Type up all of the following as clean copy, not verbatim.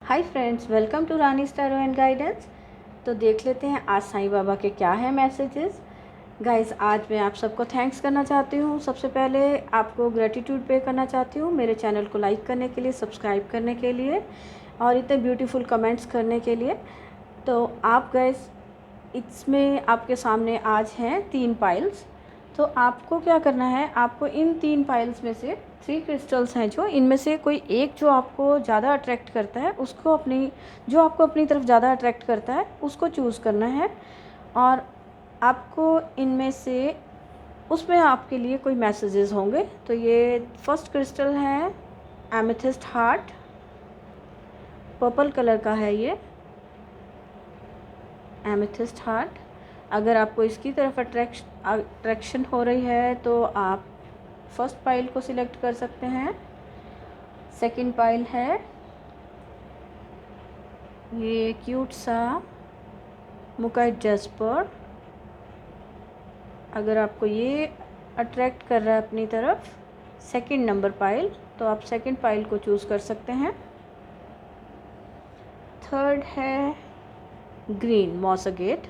Hi friends, welcome to Rani tarot and guidance. तो देख लेते हैं आज साईं बाबा के क्या है मैसेजेस। गाइस, आज मैं आप सबको थैंक्स करना चाहती हूँ। सबसे पहले आपको ग्रेटिट्यूड पे करना चाहती हूँ मेरे चैनल को लाइक करने के लिए, सब्सक्राइब करने के लिए और इतने ब्यूटीफुल कमेंट्स करने के लिए। तो आप गाइस, इसमें आपके सामने आज हैं 3 पाइल्स। तो आपको क्या करना है, आपको इन 3 पाइल्स में से 3 क्रिस्टल्स हैं जो इनमें से कोई एक जो आपको ज़्यादा अट्रैक्ट करता है उसको आपको अपनी तरफ ज़्यादा अट्रैक्ट करता है उसको चूज़ करना है। और आपको इनमें से उसमें आपके लिए कोई मैसेजेस होंगे। तो ये फर्स्ट क्रिस्टल है एमेथिस्ट हार्ट, पर्पल कलर का है ये एमेथिस्ट हार्ट। अगर आपको इसकी तरफ अट्रैक्शन हो रही है तो आप फर्स्ट पाइल को सिलेक्ट कर सकते हैं। सेकंड पाइल है ये क्यूट सा मुकाइट जैस्पर। अगर आपको ये अट्रैक्ट कर रहा है अपनी तरफ, सेकंड नंबर पाइल, तो आप सेकंड पाइल को चूज़ कर सकते हैं। थर्ड है ग्रीन मॉस अगेट।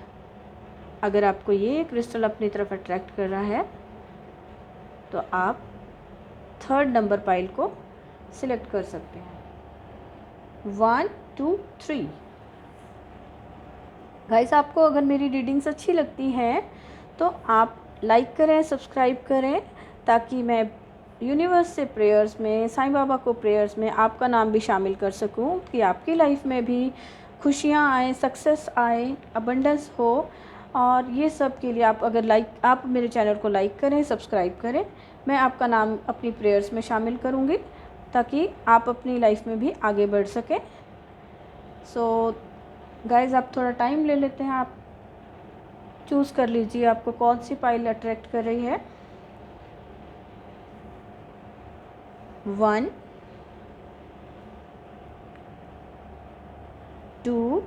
अगर आपको ये क्रिस्टल अपनी तरफ अट्रैक्ट कर रहा है तो आप थर्ड नंबर पाइल को सिलेक्ट कर सकते हैं। 1 2 3। गाइस, आपको अगर मेरी रीडिंग्स अच्छी लगती हैं तो आप लाइक करें, सब्सक्राइब करें, ताकि मैं यूनिवर्स से प्रेयर्स में, साईं बाबा को प्रेयर्स में आपका नाम भी शामिल कर सकूं, कि आपकी लाइफ में भी खुशियां आए, सक्सेस आए, अबंडेंस हो। और ये सब के लिए आप मेरे चैनल को लाइक करें, सब्सक्राइब करें। मैं आपका नाम अपनी प्रेयर्स में शामिल करूँगी ताकि आप अपनी लाइफ में भी आगे बढ़ सकें। सो गाइज़, आप थोड़ा टाइम ले लेते हैं, आप चूज़ कर लीजिए आपको कौन सी पाइल अट्रैक्ट कर रही है। 1 2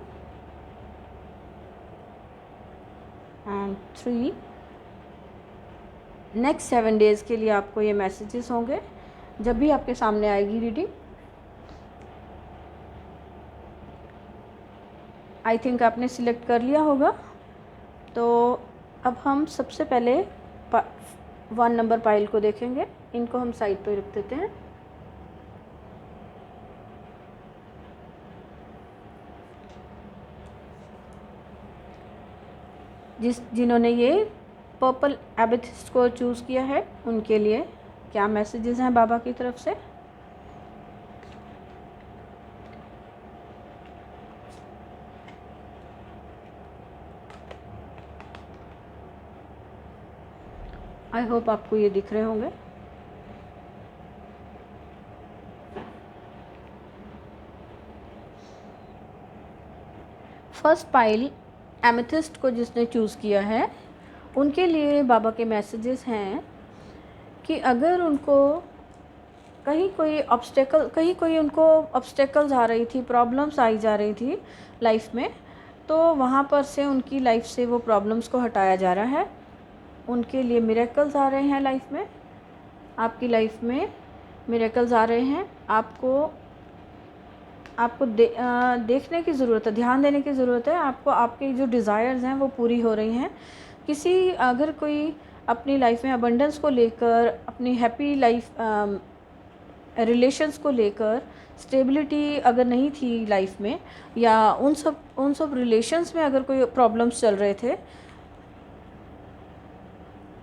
एंड 3। नेक्स्ट 7 डेज़ के लिए आपको ये मैसेजेस होंगे जब भी आपके सामने आएगी रीडिंग। आई थिंक आपने सिलेक्ट कर लिया होगा। तो अब हम सबसे पहले 1 नंबर पाइल को देखेंगे। इनको हम साइड पे रख देते हैं। जिन्होंने ये पर्पल एमेथिस्ट को चूज़ किया है उनके लिए क्या मैसेजेस हैं बाबा की तरफ से। आई होप आपको ये दिख रहे होंगे। फर्स्ट पाइल एमेथिस्ट को जिसने चूज़ किया है उनके लिए बाबा के मैसेजेस हैं कि अगर उनको कहीं कोई उनको ऑब्स्टेकल्स आ रही थी, प्रॉब्लम्स आई जा रही थी लाइफ में, तो वहाँ पर से उनकी लाइफ से वो प्रॉब्लम्स को हटाया जा रहा है। उनके लिए मिरेकल्स आ रहे हैं लाइफ में। आपकी लाइफ में मिरेकल्स आ रहे हैं। आपको देखने की ज़रूरत है, ध्यान देने की ज़रूरत है। आपको आपके जो डिज़ायर्स हैं वो पूरी हो रही हैं। अगर कोई अपनी लाइफ में अबंडेंस को लेकर, अपनी हैप्पी लाइफ रिलेशंस को लेकर स्टेबिलिटी अगर नहीं थी लाइफ में, या उन सब रिलेशंस में अगर कोई प्रॉब्लम्स चल रहे थे,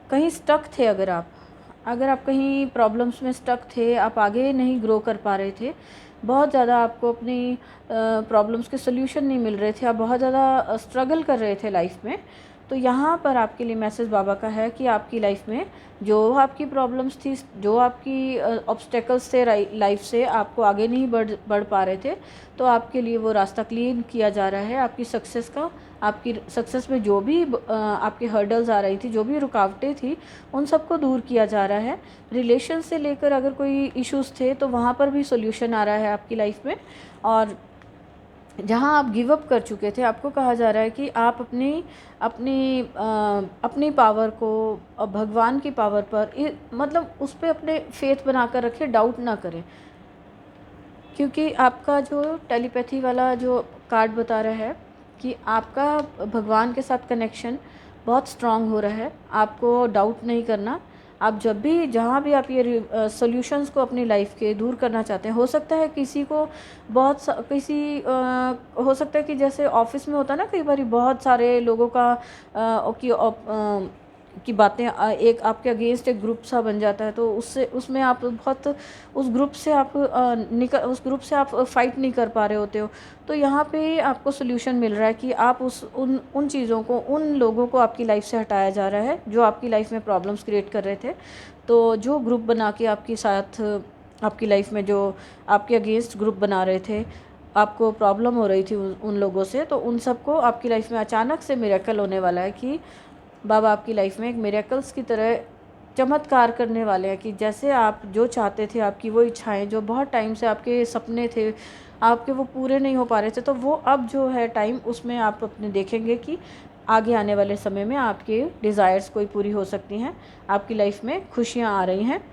कहीं स्टक थे, अगर आप कहीं प्रॉब्लम्स में स्टक थे, आप आगे नहीं ग्रो कर पा रहे थे, बहुत ज़्यादा आपको अपनी प्रॉब्लम्स के सोल्यूशन नहीं मिल रहे थे, आप बहुत ज़्यादा स्ट्रगल कर रहे थे लाइफ में, तो यहाँ पर आपके लिए मैसेज बाबा का है कि आपकी लाइफ में जो आपकी प्रॉब्लम्स थी, जो आपकी ऑब्स्टेकल्स थे लाइफ से, आपको आगे नहीं बढ़ पा रहे थे, तो आपके लिए वो रास्ता क्लीन किया जा रहा है। आपकी सक्सेस में जो भी आपकी हर्डल्स आ रही थी, जो भी रुकावटें थी, उन सबको दूर किया जा रहा है। रिलेशन से लेकर अगर कोई इश्यूज़ थे तो वहाँ पर भी सोल्यूशन आ रहा है आपकी लाइफ में। और जहाँ आप गिव अप कर चुके थे, आपको कहा जा रहा है कि आप अपनी पावर को भगवान की पावर पर मतलब उस पर अपने फेथ बनाकर रखें, डाउट ना करें, क्योंकि आपका जो टेलीपैथी वाला जो कार्ड बता रहा है कि आपका भगवान के साथ कनेक्शन बहुत स्ट्रांग हो रहा है। आपको डाउट नहीं करना। आप जब भी जहाँ भी आप ये सॉल्यूशंस को अपनी लाइफ के दूर करना चाहते हैं, हो सकता है किसी को हो सकता है कि जैसे ऑफिस में होता है ना, कई बार बहुत सारे लोगों का की बातें एक आपके अगेंस्ट एक ग्रुप सा बन जाता है, तो उससे उसमें आप बहुत उस ग्रुप से आप फाइट नहीं कर पा रहे होते हो। तो यहाँ पे आपको सोल्यूशन मिल रहा है कि आप उन चीज़ों को, उन लोगों को आपकी लाइफ से हटाया जा रहा है जो आपकी लाइफ में प्रॉब्लम्स क्रिएट कर रहे थे। तो जो ग्रुप बना के आपके साथ आपकी लाइफ में जो आपके अगेंस्ट ग्रुप बना रहे थे, आपको प्रॉब्लम हो रही थी उन लोगों से, तो उन सबको आपकी लाइफ में अचानक से मिरेकल होने वाला है कि बाबा आपकी लाइफ में एक मिरेकल्स की तरह चमत्कार करने वाले हैं कि जैसे आप जो चाहते थे, आपकी वो इच्छाएं जो बहुत टाइम से आपके सपने थे, आपके वो पूरे नहीं हो पा रहे थे, तो वो अब जो है टाइम, उसमें आप अपने देखेंगे कि आगे आने वाले समय में आपके डिज़ायर्स कोई पूरी हो सकती हैं। आपकी लाइफ में खुशियाँ आ रही हैं।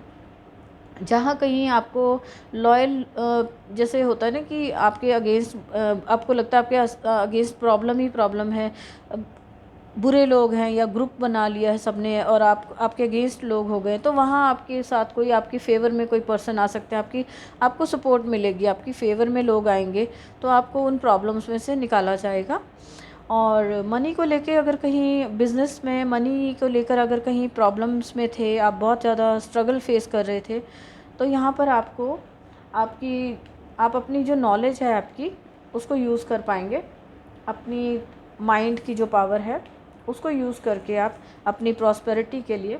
जहाँ कहीं आपको लॉयल जैसे होता है ना कि आपके अगेंस्ट आपको लगता है आपके अगेंस्ट प्रॉब्लम ही प्रॉब्लम है, बुरे लोग हैं या ग्रुप बना लिया है सबने और आपके अगेंस्ट लोग हो गए, तो वहाँ आपके साथ कोई आपकी फ़ेवर में कोई पर्सन आ सकता है, आपको सपोर्ट मिलेगी, आपकी फ़ेवर में लोग आएंगे, तो आपको उन प्रॉब्लम्स में से निकाला जाएगा। और मनी को लेके अगर कहीं बिज़नेस में मनी को लेकर अगर कहीं प्रॉब्लम्स में थे, आप बहुत ज़्यादा स्ट्रगल फेस कर रहे थे, तो यहाँ पर आप अपनी जो नॉलेज है आपकी, उसको यूज़ कर पाएंगे। अपनी माइंड की जो पावर है उसको यूज़ करके आप अपनी प्रॉस्पेरिटी के लिए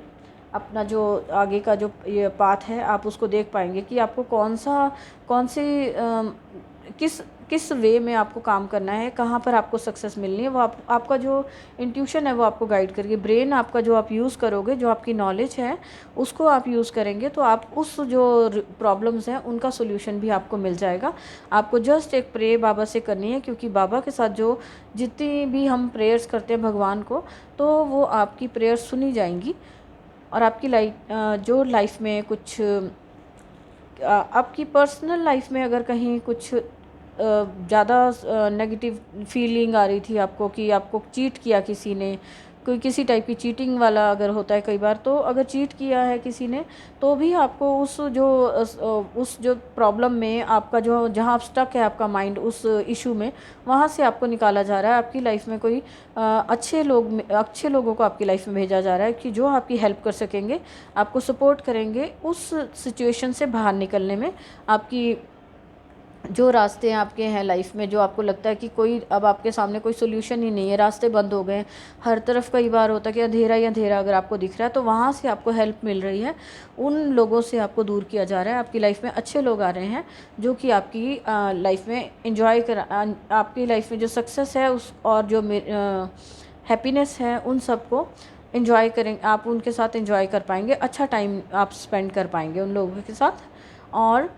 अपना जो आगे का जो ये पाथ है, आप उसको देख पाएंगे कि आपको कौन सी किस वे में आपको काम करना है, कहाँ पर आपको सक्सेस मिलनी है। वो आपका जो इंट्यूशन है वो आपको गाइड करेगी। ब्रेन आपका जो आप यूज़ करोगे, जो आपकी नॉलेज है उसको आप यूज़ करेंगे, तो आप उस जो प्रॉब्लम्स हैं उनका सोल्यूशन भी आपको मिल जाएगा। आपको जस्ट एक प्रे बाबा से करनी है, क्योंकि बाबा के साथ जो जितनी भी हम प्रेयर्स करते हैं भगवान को, तो वो आपकी प्रेयर्स सुनी जाएंगी। और आपकी लाइफ में कुछ आपकी पर्सनल लाइफ में अगर कहीं कुछ ज़्यादा नेगेटिव फीलिंग आ रही थी आपको कि आपको चीट किया किसी ने, कोई किसी टाइप की चीटिंग वाला अगर होता है कई बार, तो अगर चीट किया है किसी ने, तो भी आपको उस जो प्रॉब्लम में आपका जो जहाँ आप स्टक है आपका माइंड उस इशू में, वहाँ से आपको निकाला जा रहा है। आपकी लाइफ में कोई अच्छे लोगों को आपकी लाइफ में भेजा जा रहा है कि जो आपकी हेल्प कर सकेंगे, आपको सपोर्ट करेंगे उस सिचुएशन से बाहर निकलने में। आपकी जो रास्ते आपके हैं लाइफ में, जो आपको लगता है कि अब आपके सामने कोई सोल्यूशन ही नहीं है, रास्ते बंद हो गए, हर तरफ कई बार होता है कि अंधेरा ही अंधेरा अगर आपको दिख रहा है, तो वहाँ से आपको हेल्प मिल रही है। उन लोगों से आपको दूर किया जा रहा है। आपकी लाइफ में अच्छे लोग आ रहे हैं जो कि आपकी लाइफ में आपकी लाइफ में जो सक्सेस है और जो हैप्पीनेस है, उन सबको इन्जॉय करेंगे। आप उनके साथ इन्जॉय कर पाएंगे, अच्छा टाइम आप स्पेंड कर पाएंगे उन लोगों के साथ। और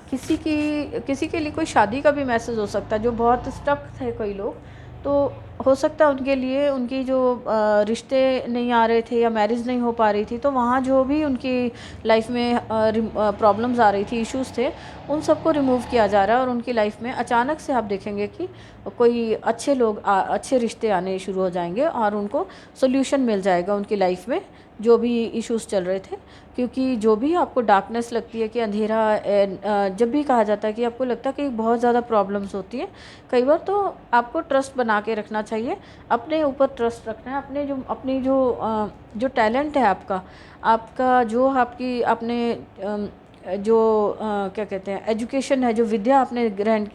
किसी के लिए कोई शादी का भी मैसेज हो सकता है, जो बहुत स्टक थे कई लोग, तो हो सकता है उनके लिए उनकी जो रिश्ते नहीं आ रहे थे या मैरिज नहीं हो पा रही थी, तो वहाँ जो भी उनकी लाइफ में प्रॉब्लम्स आ रही थी, इश्यूज थे, उन सबको रिमूव किया जा रहा है। और उनकी लाइफ में अचानक से आप देखेंगे कि कोई अच्छे रिश्ते आने शुरू हो जाएंगे और उनको सोल्यूशन मिल जाएगा उनकी लाइफ में जो भी इश्यूज चल रहे थे। क्योंकि जो भी आपको डार्कनेस लगती है कि अंधेरा, जब भी कहा जाता है कि आपको लगता है कि बहुत ज़्यादा प्रॉब्लम्स होती हैं कई बार, तो आपको ट्रस्ट बना के रखना चाहिए, अपने ऊपर ट्रस्ट रखना है। अपनी जो टैलेंट है आपका जो आपकी आपने क्या कहते हैं, एजुकेशन है, जो विद्या आपने ग्रहण,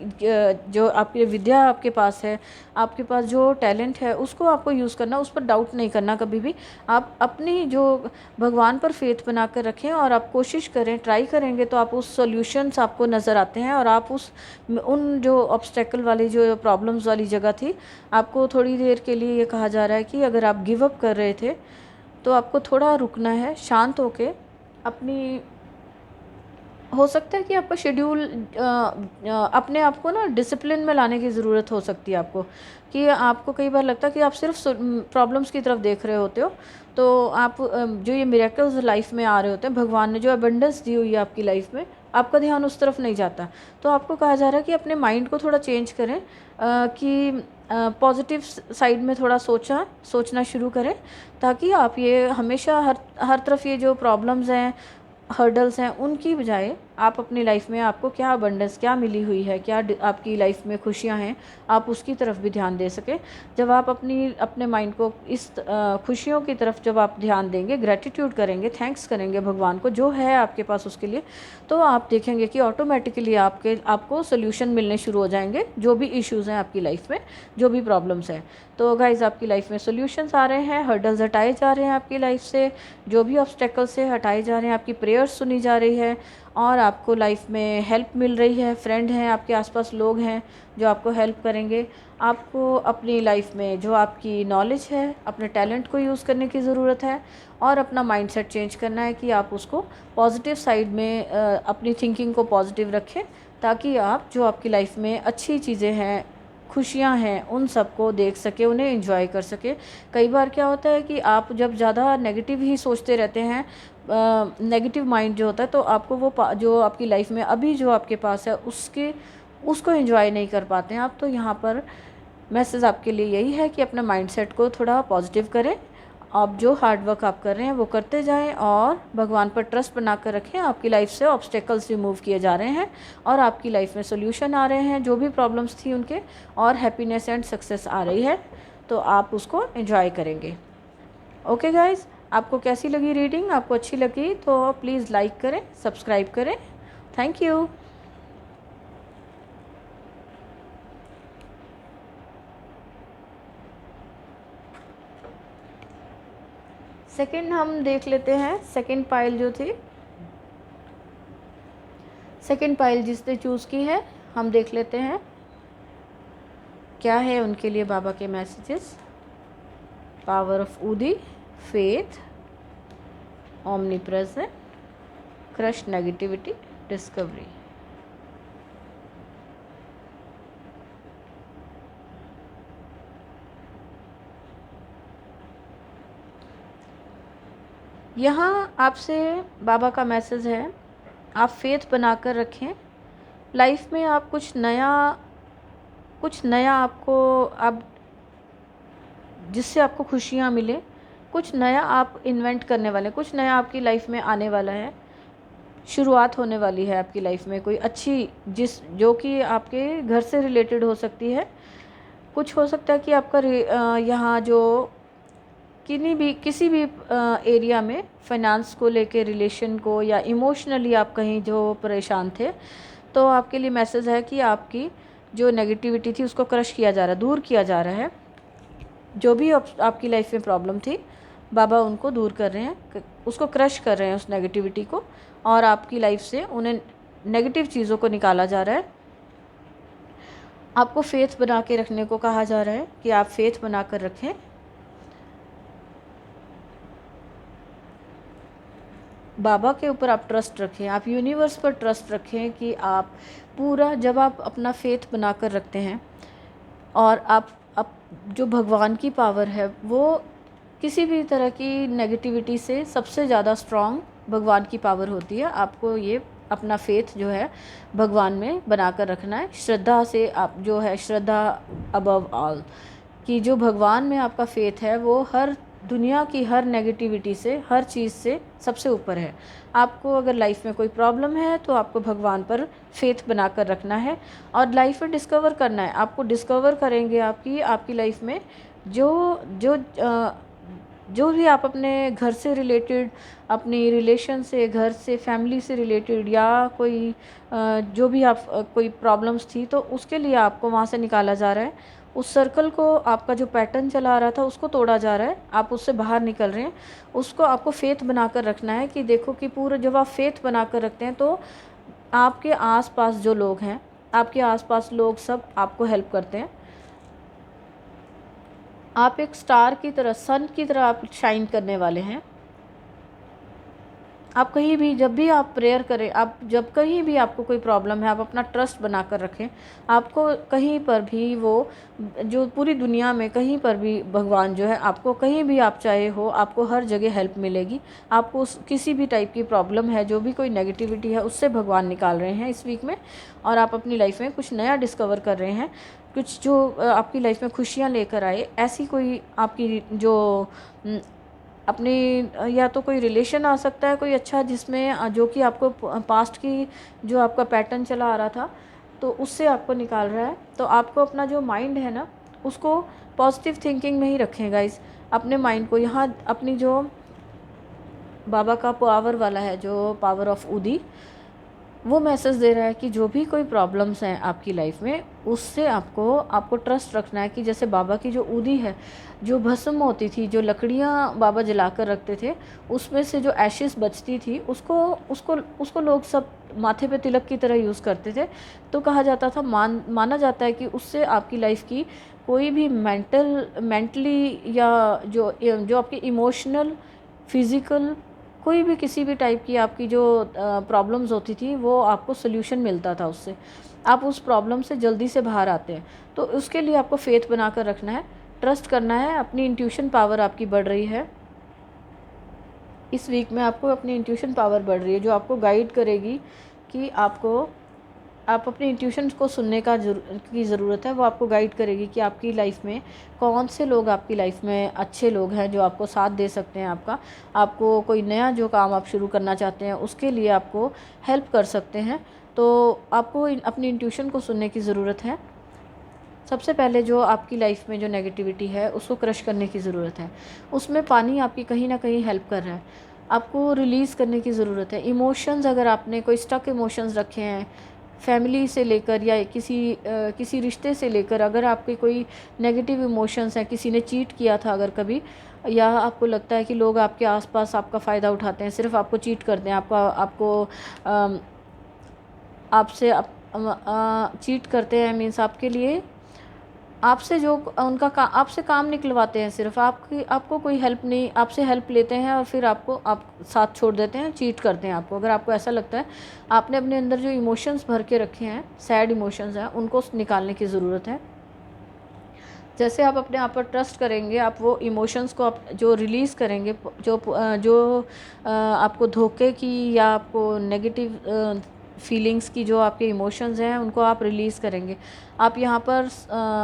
जो आपकी विद्या आपके पास है, आपके पास जो टैलेंट है, उसको आपको यूज़ करना, उस पर डाउट नहीं करना कभी भी। आप अपनी जो भगवान पर फेथ बना कर रखें और आप कोशिश करें, ट्राई करेंगे तो आप उस सॉल्यूशंस आपको नज़र आते हैं। और आप उन जो ऑब्स्टेकल वाली जो प्रॉब्लम्स वाली जगह थी, आपको थोड़ी देर के लिए ये कहा जा रहा है कि अगर आप गिव अप कर रहे थे तो आपको थोड़ा रुकना है, शांत होके अपनी हो सकता है कि आपका शेड्यूल अपने आप को ना डिसिप्लिन में लाने की ज़रूरत हो सकती है आपको, कि आपको कई बार लगता है कि आप सिर्फ प्रॉब्लम्स की तरफ देख रहे होते हो। तो आप जो ये मिरेकल्स लाइफ में आ रहे होते हैं, भगवान ने जो अबंडेंस दी हुई है आपकी लाइफ में, आपका ध्यान उस तरफ नहीं जाता। तो आपको कहा जा रहा है कि अपने माइंड को थोड़ा चेंज करें, कि पॉजिटिव साइड में थोड़ा सोचना शुरू करें, ताकि आप ये हमेशा हर तरफ ये जो प्रॉब्लम्स हैं, हर्डल्स हैं, उनकी बजाय आप अपनी लाइफ में आपको क्या अबंडेंस क्या मिली हुई है, क्या आपकी लाइफ में खुशियां हैं, आप उसकी तरफ भी ध्यान दे सकें। जब आप अपने माइंड को इस खुशियों की तरफ जब आप ध्यान देंगे, ग्रेटिट्यूड करेंगे, थैंक्स करेंगे भगवान को जो है आपके पास उसके लिए, तो आप देखेंगे कि ऑटोमेटिकली आपको सोल्यूशन मिलने शुरू हो जाएंगे, जो भी इश्यूज़ हैं आपकी लाइफ में, जो भी प्रॉब्लम्स हैं। तो गाइज़, आपकी लाइफ में सोल्यूशंस आ रहे हैं, हर्डल्स हटाए जा रहे हैं आपकी लाइफ से, जो भी ऑब्स्टेकल्स से हटाए जा रहे हैं, आपकी प्रेयर्स सुनी जा रही है, और आपको लाइफ में हेल्प मिल रही है। फ्रेंड हैं, आपके आसपास लोग हैं जो आपको हेल्प करेंगे। आपको अपनी लाइफ में जो आपकी नॉलेज है, अपने टैलेंट को यूज़ करने की ज़रूरत है, और अपना माइंडसेट चेंज करना है कि आप उसको पॉजिटिव साइड में अपनी थिंकिंग को पॉजिटिव रखें, ताकि आप जो आपकी लाइफ में अच्छी चीज़ें हैं, खुशियाँ हैं, उन सबको देख सके, उन्हें एंजॉय कर सके। कई बार क्या होता है कि आप जब ज़्यादा नेगेटिव ही सोचते रहते हैं, नेगेटिव माइंड जो होता है, तो आपको वो जो आपकी लाइफ में अभी जो आपके पास है उसको एंजॉय नहीं कर पाते हैं आप। तो यहाँ पर मैसेज आपके लिए यही है कि अपने माइंडसेट को थोड़ा पॉजिटिव करें। आप जो हार्ड वर्क आप कर रहे हैं वो करते जाएं, और भगवान पर ट्रस्ट बना कर रखें। आपकी लाइफ से ऑब्स्टेकल्स रिमूव किए जा रहे हैं, और आपकी लाइफ में सोल्यूशन आ रहे हैं जो भी प्रॉब्लम्स थी उनके, और हैप्पीनेस एंड सक्सेस आ रही है। तो आप उसको एंजॉय करेंगे। ओके गाइज, आपको कैसी लगी रीडिंग? आपको अच्छी लगी तो प्लीज़ लाइक करें, सब्सक्राइब करें। Thank you. सेकंड हम देख लेते हैं, सेकंड पाइल जो थी, सेकंड पाइल जिसने चूज़ की है, हम देख लेते हैं क्या है उनके लिए बाबा के messages. Power of Udi, faith, omnipresent, crush negativity, discovery. यहाँ आपसे बाबा का मैसेज है, आप फेथ बनाकर रखें। लाइफ में आप कुछ नया आपको, आप जिससे आपको खुशियाँ मिले, कुछ नया आप इन्वेंट करने वाले, कुछ नया आपकी लाइफ में आने वाला है, शुरुआत होने वाली है आपकी लाइफ में कोई अच्छी, जो कि आपके घर से रिलेटेड हो सकती है। कुछ हो सकता है कि आपका यहाँ जो किसी भी एरिया में फाइनेंस को लेके, रिलेशन को, या इमोशनली आप कहीं जो परेशान थे, तो आपके लिए मैसेज है कि आपकी जो नेगेटिविटी थी उसको क्रश किया जा रहा है, दूर किया जा रहा है। जो भी आपकी लाइफ में प्रॉब्लम थी, बाबा उनको दूर कर रहे हैं, उसको क्रश कर रहे हैं उस नेगेटिविटी को, और आपकी लाइफ से उन्हें नेगेटिव चीज़ों को निकाला जा रहा है। आपको फेथ बना के रखने को कहा जा रहा है कि आप फेथ बना कर रखें। बाबा के ऊपर आप ट्रस्ट रखें, आप यूनिवर्स पर ट्रस्ट रखें कि आप पूरा, जब आप अपना फेथ बना कर रखते हैं, और आप जो भगवान की पावर है वो किसी भी तरह की नेगेटिविटी से सबसे ज़्यादा स्ट्रॉन्ग भगवान की पावर होती है। आपको ये अपना फेथ जो है भगवान में बना कर रखना है। श्रद्धा से, आप जो है श्रद्धा अबव ऑल, कि जो भगवान में आपका फेथ है वो हर दुनिया की हर नेगेटिविटी से, हर चीज़ से सबसे ऊपर है। आपको अगर लाइफ में कोई प्रॉब्लम है तो आपको भगवान पर फेथ बनाकर रखना है, और लाइफ में डिस्कवर करना है। आपको डिस्कवर करेंगे आपकी लाइफ में जो जो जो भी आप अपने घर से रिलेटेड, अपनी रिलेशन से, घर से, फैमिली से रिलेटेड, या कोई जो भी आप कोई प्रॉब्लम्स थी, तो उसके लिए आपको वहाँ से निकाला जा रहा है। उस सर्कल को, आपका जो पैटर्न चला आ रहा था उसको तोड़ा जा रहा है, आप उससे बाहर निकल रहे हैं। उसको आपको फेथ बनाकर रखना है कि देखो कि पूरा, जब आप फेथ बनाकर रखते हैं तो आपके आसपास जो लोग हैं, आपके आसपास लोग सब आपको हेल्प करते हैं। आप एक स्टार की तरह, सन की तरह आप शाइन करने वाले हैं। आप कहीं भी जब भी आप प्रेयर करें, आप जब कहीं भी आपको कोई प्रॉब्लम है, आप अपना ट्रस्ट बना कर रखें। आपको कहीं पर भी वो जो पूरी दुनिया में कहीं पर भी भगवान जो है, आपको कहीं भी आप चाहे हो, आपको हर जगह हेल्प मिलेगी। आपको किसी भी टाइप की प्रॉब्लम है, जो भी कोई नेगेटिविटी है, उससे भगवान निकाल रहे हैं इस वीक में। और आप अपनी लाइफ में कुछ नया डिस्कवर कर रहे हैं, कुछ जो आपकी लाइफ में खुशियाँ लेकर आए। ऐसी कोई आपकी जो अपनी या तो कोई रिलेशन आ सकता है कोई अच्छा, जिसमें जो कि आपको पास्ट की जो आपका पैटर्न चला आ रहा था, तो उससे आपको निकाल रहा है। तो आपको अपना जो माइंड है ना, उसको पॉजिटिव थिंकिंग में ही रखें गाइस। अपने माइंड को यहाँ अपनी जो बाबा का पावर वाला है, जो पावर ऑफ उदी, वो मैसेज दे रहा है कि जो भी कोई प्रॉब्लम्स हैं आपकी लाइफ में, उससे आपको ट्रस्ट रखना है कि जैसे बाबा की जो ऊदी है, जो भस्म होती थी, जो लकड़ियाँ बाबा जला कर रखते थे, उसमें से जो एशेस बचती थी, उसको उसको उसको लोग सब माथे पे तिलक की तरह यूज़ करते थे। तो कहा जाता था, माना जाता है कि उससे आपकी लाइफ की कोई भी मेंटली या जो आपकी इमोशनल, फिज़िकल, कोई भी किसी भी टाइप की आपकी जो प्रॉब्लम्स होती थी, वो आपको सोल्यूशन मिलता था उससे। आप उस प्रॉब्लम से जल्दी से बाहर आते हैं। तो उसके लिए आपको फेथ बना कर रखना है, ट्रस्ट करना है। अपनी इंट्यूशन पावर आपकी बढ़ रही है इस वीक में। आपको अपनी इंट्यूशन पावर बढ़ रही है, जो आपको गाइड करेगी कि आप अपने इंट्यूशन को सुनने की ज़रूरत है। वो आपको गाइड करेगी कि आपकी लाइफ में कौन से लोग आपकी लाइफ में अच्छे लोग हैं, जो आपको साथ दे सकते हैं। आपको कोई नया जो काम आप शुरू करना चाहते हैं, उसके लिए आपको हेल्प कर सकते हैं। तो आपको अपनी इंट्यूशन को सुनने की ज़रूरत है। सबसे पहले जो आपकी लाइफ में जो नेगेटिविटी है, उसको क्रश करने की ज़रूरत है। उसमें पानी आपकी कहीं ना कहीं हेल्प कर रहा है। आपको रिलीज़ करने की ज़रूरत है। इमोशंस, अगर आपने कोई स्टक इमोशंस रखे हैं फैमिली से लेकर या किसी रिश्ते से लेकर, अगर आपके कोई नेगेटिव इमोशंस हैं, किसी ने चीट किया था अगर कभी, या आपको लगता है कि लोग आपके आसपास आपका फ़ायदा उठाते हैं, सिर्फ आपको चीट करते हैं, आपसे चीट करते हैं, मीन्स आपके लिए आपसे जो आपसे काम निकलवाते हैं, सिर्फ आपको कोई हेल्प नहीं, आपसे हेल्प लेते हैं और फिर आप साथ छोड़ देते हैं, चीट करते हैं आपको। अगर आपको ऐसा लगता है, आपने अपने अंदर जो इमोशंस भर के रखे हैं, सैड इमोशंस हैं, उनको निकालने की ज़रूरत है। जैसे आप अपने आप पर ट्रस्ट करेंगे, आप वो इमोशंस को आप जो रिलीज़ करेंगे, जो आपको धोखे की या आपको नेगेटिव फीलिंग्स की जो आपके इमोशंस हैं, उनको आप रिलीज़ करेंगे। आप यहाँ पर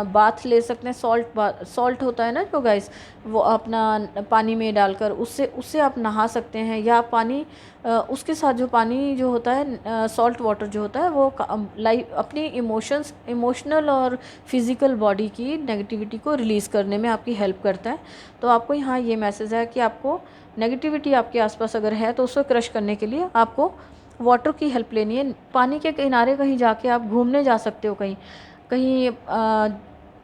बाथ ले सकते हैं, सॉल्ट होता है ना जो गाइस, वो अपना पानी में डालकर उससे आप नहा सकते हैं। या पानी उसके साथ जो पानी जो होता है, सॉल्ट वाटर जो होता है, वो अपनी इमोशनल और फिज़िकल बॉडी की नेगेटिविटी को रिलीज़ करने में आपकी हेल्प करता है। तो आपको यहाँ ये मैसेज है कि आपको नेगेटिविटी आपके आसपास अगर है, तो उसको क्रश करने के लिए आपको वाटर की हेल्प लेनी है। पानी के किनारे कहीं जाके आप घूमने जा सकते हो, कहीं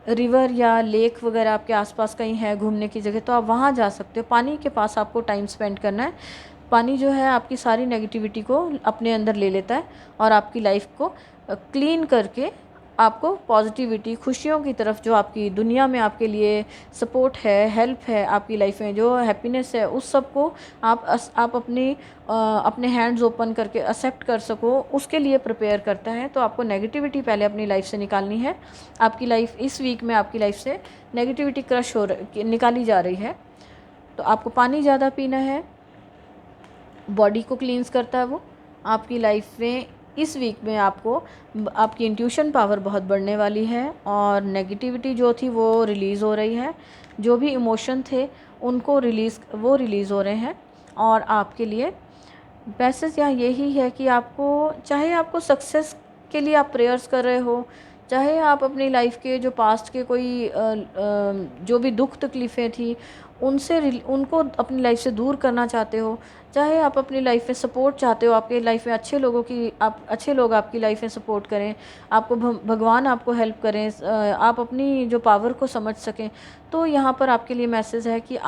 रिवर या लेक वगैरह आपके आसपास कहीं है घूमने की जगह, तो आप वहाँ जा सकते हो। पानी के पास आपको टाइम स्पेंड करना है। पानी जो है आपकी सारी नेगेटिविटी को अपने अंदर ले लेता है और आपकी लाइफ को क्लीन करके आपको पॉजिटिविटी, खुशियों की तरफ, जो आपकी दुनिया में आपके लिए सपोर्ट है, हेल्प है, आपकी लाइफ में जो हैप्पीनेस है, उस सब को आप अपने हैंड्स ओपन करके एक्सेप्ट कर सको, उसके लिए प्रिपेयर करता है। तो आपको नेगेटिविटी पहले अपनी लाइफ से निकालनी है। आपकी लाइफ इस वीक में आपकी लाइफ से नेगेटिविटी निकाली जा रही है। तो आपको पानी ज़्यादा पीना है, बॉडी को क्लींस करता है वो। आपकी लाइफ में इस वीक में आपकी इंट्यूशन पावर बहुत बढ़ने वाली है और नेगेटिविटी जो थी वो रिलीज़ हो रही है। जो भी इमोशन थे उनको रिलीज़ हो रहे हैं। और आपके लिए मैसेज यहाँ यही है कि चाहे आपको सक्सेस के लिए आप प्रेयर्स कर रहे हो, चाहे आप अपनी लाइफ के जो पास्ट के कोई जो भी दुख तकलीफ़ें थी उनको अपनी लाइफ से दूर करना चाहते हो, चाहे आप अपनी लाइफ में सपोर्ट चाहते हो, आपके लाइफ में अच्छे लोग आपकी लाइफ में सपोर्ट करें, आपको भगवान आपको हेल्प करें, आप अपनी जो पावर को समझ सकें, तो यहाँ पर आपके लिए मैसेज है कि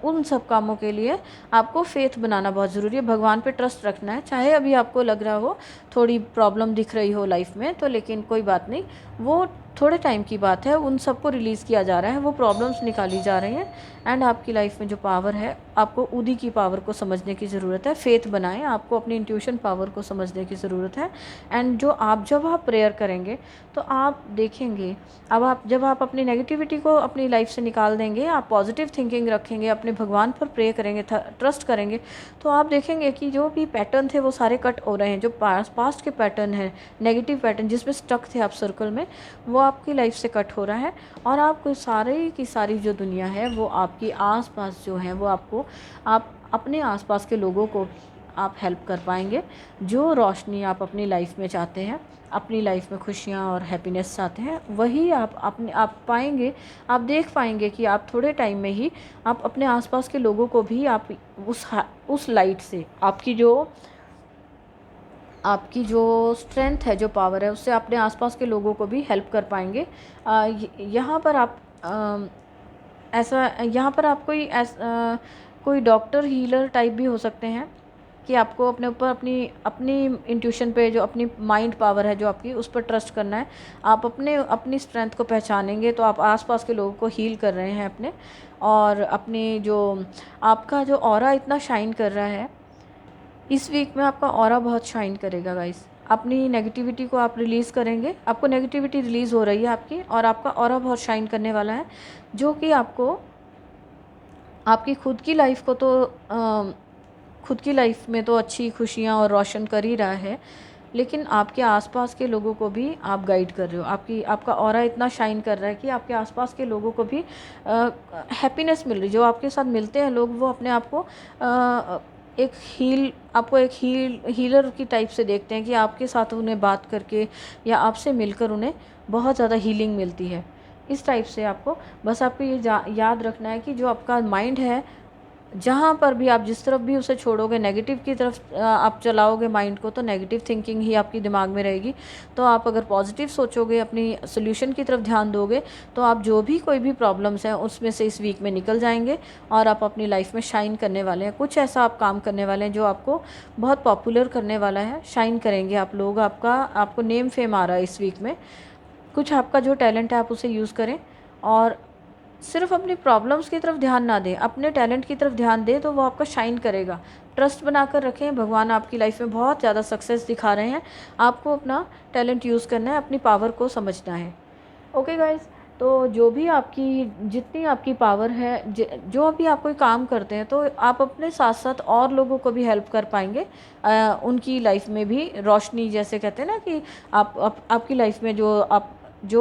उन सब कामों के लिए आपको फेथ बनाना बहुत ज़रूरी है। भगवान पे ट्रस्ट रखना है। चाहे अभी आपको लग रहा हो थोड़ी प्रॉब्लम दिख रही हो लाइफ में, तो लेकिन कोई बात नहीं, वो थोड़े टाइम की बात है, उन सबको रिलीज़ किया जा रहा है, वो प्रॉब्लम्स निकाली जा रही हैं। एंड आपकी लाइफ में जो पावर है, आपको उदी की पावर को समझने की ज़रूरत है। फेथ बनाएं, आपको अपनी इंट्यूशन पावर को समझने की ज़रूरत है। एंड जब आप प्रेयर करेंगे तो आप देखेंगे, अब आप जब आप अपनी नेगेटिविटी को अपनी लाइफ से निकाल देंगे, आप पॉजिटिव थिंकिंग रखेंगे, अपने भगवान पर प्रे करेंगे, ट्रस्ट करेंगे, तो आप देखेंगे कि जो भी पैटर्न थे वो सारे कट हो रहे हैं। जो पास्ट के पैटर्न हैं, नेगेटिव पैटर्न जिसमें स्टक थे आप सर्कल में, वो आपकी लाइफ से कट हो रहा है। और आपको सारी की सारी जो दुनिया है वो आपकी आसपास जो है वो आपको, आप अपने आसपास के लोगों को आप हेल्प कर पाएंगे। जो रोशनी आप अपनी लाइफ में चाहते हैं, अपनी लाइफ में खुशियाँ और हैप्पीनेस चाहते हैं, वही आप पाएंगे। आप देख पाएंगे कि आप थोड़े टाइम में ही आप अपने आसपास के लोगों को भी आप उस लाइट से, आपकी जो स्ट्रेंथ है, जो पावर है, उससे अपने आसपास के लोगों को भी हेल्प कर पाएंगे। यहाँ पर आप यहाँ पर आप कोई डॉक्टर हीलर टाइप भी हो सकते हैं कि आपको अपने ऊपर अपनी अपनी इंट्यूशन पे, जो अपनी माइंड पावर है जो आपकी, उस पर ट्रस्ट करना है। आप अपनी स्ट्रेंथ को पहचानेंगे तो आप आसपास के लोगों को हील कर रहे हैं अपने। और अपनी जो आपका जो ऑरा इतना शाइन कर रहा है, इस वीक में आपका ऑरा बहुत शाइन करेगा गाइस। अपनी नेगेटिविटी को आप रिलीज़ करेंगे, आपको नेगेटिविटी रिलीज़ हो रही है आपकी, और आपका ऑरा बहुत शाइन करने वाला है, जो कि आपको आपकी खुद की लाइफ को तो खुद की लाइफ में तो अच्छी खुशियाँ और रोशन कर ही रहा है, लेकिन आपके आसपास के लोगों को भी आप गाइड कर रहे हो। आपका ऑरा इतना शाइन कर रहा है कि आपके आसपास के लोगों को भी हैप्पीनेस मिल रही। जो आपके साथ मिलते हैं लोग, वो अपने आप को एक हीलर की टाइप से देखते हैं कि आपके साथ उन्हें बात करके या आपसे मिलकर उन्हें बहुत ज़्यादा हीलिंग मिलती है। इस टाइप से आपको बस आपको ये याद रखना है कि जो आपका माइंड है, जहाँ पर भी आप जिस तरफ भी उसे छोड़ोगे, नेगेटिव की तरफ आप चलाओगे माइंड को, तो नेगेटिव थिंकिंग ही आपकी दिमाग में रहेगी। तो आप अगर पॉजिटिव सोचोगे, अपनी सोल्यूशन की तरफ ध्यान दोगे, तो आप जो भी कोई भी प्रॉब्लम्स हैं उसमें से इस वीक में निकल जाएंगे और आप अपनी लाइफ में शाइन करने वाले हैं। कुछ ऐसा आप काम करने वाले हैं जो आपको बहुत पॉपुलर करने वाला है, शाइन करेंगे आप लोग। आपको नेम फेम आ रहा है इस वीक में। कुछ आपका जो टैलेंट है आप उसे यूज़ करें, और सिर्फ अपनी प्रॉब्लम्स की तरफ ध्यान ना दें, अपने टैलेंट की तरफ ध्यान दें, तो वो आपका शाइन करेगा। ट्रस्ट बनाकर रखें, भगवान आपकी लाइफ में बहुत ज़्यादा सक्सेस दिखा रहे हैं। आपको अपना टैलेंट यूज़ करना है, अपनी पावर को समझना है। ओके गाइस, तो जो भी आपकी जितनी आपकी पावर है, जो भी आप कोई काम करते हैं, तो आप अपने साथ साथ और लोगों को भी हेल्प कर पाएंगे। उनकी लाइफ में भी रोशनी, जैसे कहते हैं ना कि आपकी लाइफ में जो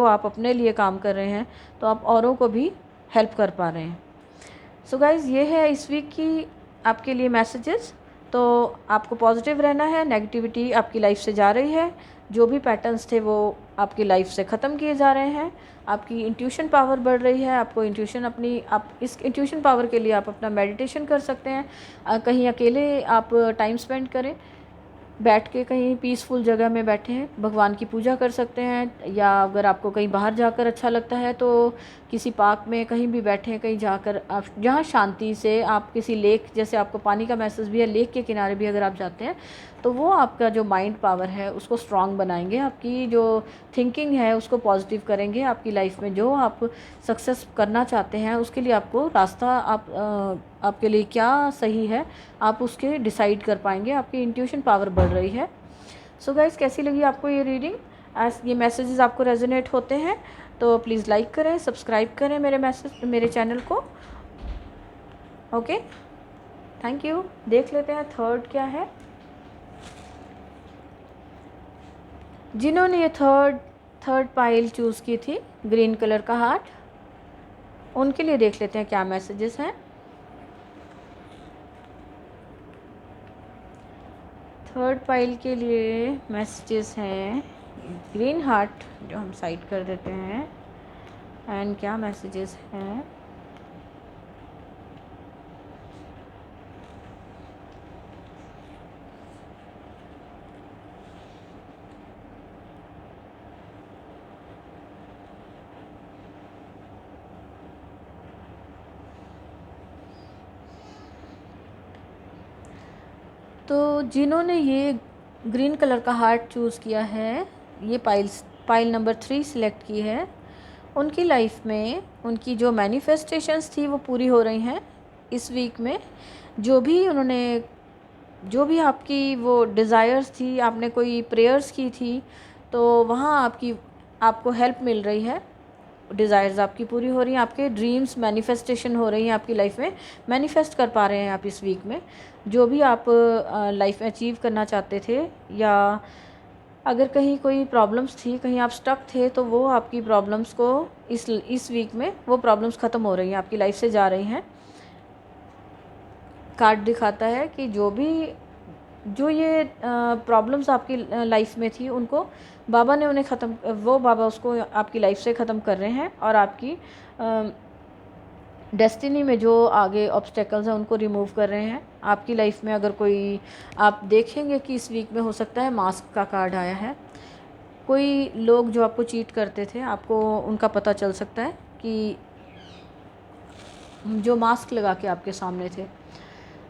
आप अपने लिए काम कर रहे हैं, तो आप औरों को भी हेल्प कर पा रहे हैं। सो गाइज़, ये है इस वीक की आपके लिए मैसेजेस। तो आपको पॉजिटिव रहना है, नेगेटिविटी आपकी लाइफ से जा रही है, जो भी पैटर्न्स थे वो आपकी लाइफ से ख़त्म किए जा रहे हैं, आपकी इंट्यूशन पावर बढ़ रही है। आपको आप इस इंट्यूशन पावर के लिए आप अपना मेडिटेशन कर सकते हैं। कहीं अकेले आप टाइम स्पेंड करें, बैठ के कहीं पीसफुल जगह में बैठे हैं, भगवान की पूजा कर सकते हैं। या अगर आपको कहीं बाहर जाकर अच्छा लगता है तो किसी पार्क में कहीं भी बैठें, कहीं जाकर आप जहाँ शांति से, आप किसी लेक, जैसे आपको पानी का मैसेज भी है, लेक के किनारे भी अगर आप जाते हैं, तो वो आपका जो माइंड पावर है उसको स्ट्रॉन्ग बनाएंगे, आपकी जो थिंकिंग है उसको पॉजिटिव करेंगे। आपकी लाइफ में जो आप सक्सेस करना चाहते हैं उसके लिए आपको रास्ता, आपके लिए क्या सही है, आप उसके डिसाइड कर पाएंगे। आपकी इंट्यूशन पावर बढ़ रही है। सो गाइस, कैसी लगी आपको ये रीडिंग? ये मैसेजेस आपको रेजोनेट होते हैं तो प्लीज़ लाइक करें, सब्सक्राइब करें मेरे चैनल को। Okay, thank you. देख लेते हैं थर्ड क्या है। जिन्होंने ये थर्ड पाइल चूज़ की थी, ग्रीन कलर का हार्ट, उनके लिए देख लेते हैं क्या मैसेजेस हैं। थर्ड पाइल के लिए मैसेजेस हैं ग्रीन हार्ट, जो हम साइड कर देते हैं। एंड क्या मैसेजेस हैं? तो जिन्होंने ये ग्रीन कलर का हार्ट चूज़ किया है, ये पाइल नंबर 3 सिलेक्ट की है, उनकी लाइफ में उनकी जो मैनिफेस्टेशंस थी वो पूरी हो रही हैं इस वीक में। जो भी आपकी वो डिज़ायर्स थी, आपने कोई प्रेयर्स की थी, तो वहाँ आपको हेल्प मिल रही है, डिज़ायर्स आपकी पूरी हो रही हैं, आपके ड्रीम्स मैनिफेस्टेशन हो रही हैं आपकी लाइफ में, मैनिफेस्ट कर पा रहे हैं आप इस वीक में। जो भी आप लाइफ में अचीव करना चाहते थे, या अगर कहीं कोई प्रॉब्लम्स थी, कहीं आप स्टक थे, तो वो आपकी प्रॉब्लम्स को इस वीक में वो प्रॉब्लम्स ख़त्म हो रही हैं, आपकी लाइफ से जा रही हैं। कार्ड दिखाता है कि जो ये प्रॉब्लम्स आपकी लाइफ में थी, उनको बाबा ने बाबा उसको आपकी लाइफ से ख़त्म कर रहे हैं, और आपकी डेस्टिनी में जो आगे ऑब्स्टेकल्स हैं उनको रिमूव कर रहे हैं। आपकी लाइफ में अगर कोई, आप देखेंगे कि इस वीक में हो सकता है मास्क का कार्ड आया है, कोई लोग जो आपको चीट करते थे, आपको उनका पता चल सकता है कि जो मास्क लगा के आपके सामने थे,